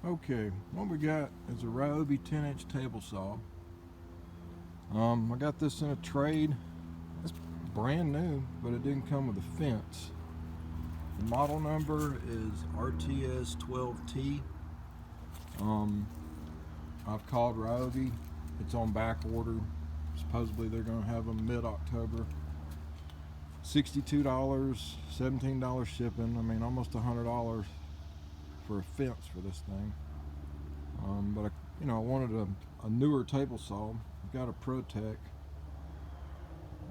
Okay, what we got is a Ryobi 10-inch table saw. I got this in a trade. It's brand new, but it didn't come with a fence. The model number is RTS12T. I've called Ryobi. It's on back order. Supposedly they're going to have them mid-October. $62, $17 shipping. I mean, almost $100 for a fence for this thing. But I wanted a newer table saw. I've got a ProTech,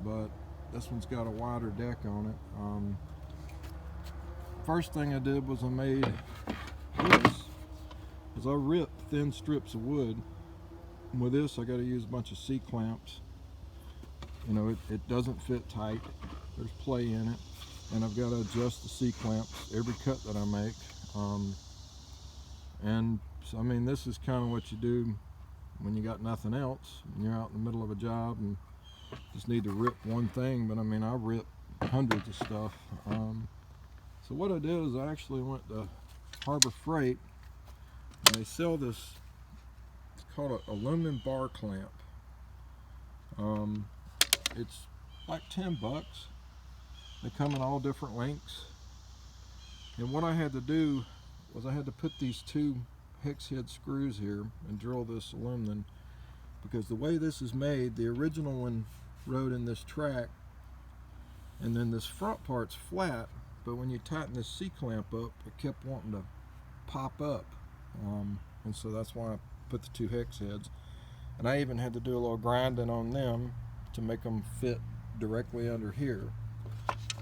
but this one's got a wider deck on it. First thing I did was I made this, is I ripped thin strips of wood. And with this, I got to use a bunch of C-clamps. It doesn't fit tight. There's play in it, and I've got to adjust the C-clamps every cut that I make. And so, I mean, this is kind of what you do when you got nothing else and you're out in the middle of a job and just need to rip one thing. But I mean, I rip hundreds of stuff. So what I did is I actually went to Harbor Freight, and they sell this, it's called an aluminum bar clamp. It's like 10 bucks. They come in all different lengths. And what I had to do was I had to put these two hex head screws here and drill this aluminum, because the way this is made, the original one rode in this track, and then this front part's flat, but when you tighten this C-clamp up, it kept wanting to pop up, and so that's why I put the two hex heads. And I even had to do a little grinding on them to make them fit directly under here.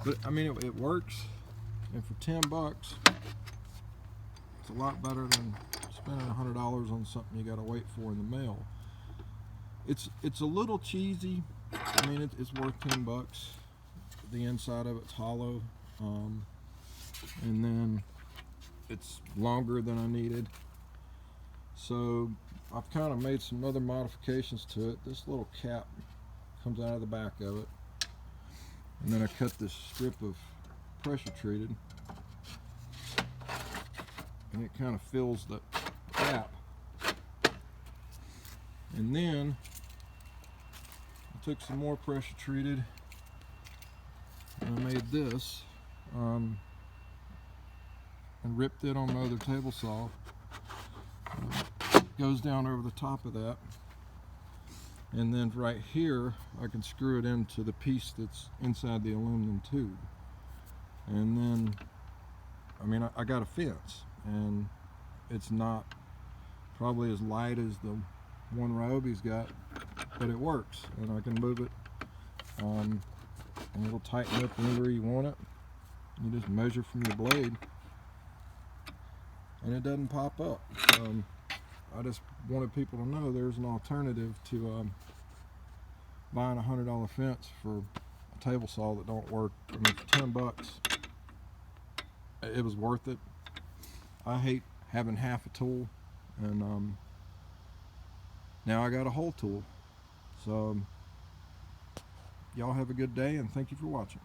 But I mean, it works, and for 10 bucks it's a lot better than spending $100 on something you got to wait for in the mail. It's a little cheesy. I mean, it's worth 10 bucks. The inside of it's hollow, and then it's longer than I needed. So I've kind of made some other modifications to it. This little cap comes out of the back of it, and then I cut this strip of pressure treated, and it kind of fills the gap. And then I took some more pressure treated and I made this, and ripped it on my other table saw. Goes down over the top of that, and then right here I can screw it into the piece that's inside the aluminum tube. And then, I mean, I got a fence, and it's not probably as light as the one Ryobi's got, but it works, and I can move it, and it'll tighten up whenever you want it. You just measure from your blade, and it doesn't pop up. I just wanted people to know there's an alternative to buying a $100 fence for a table saw that don't work. I mean, for 10 bucks, it was worth it. I hate having half a tool, and now I got a whole tool. So y'all have a good day, and thank you for watching.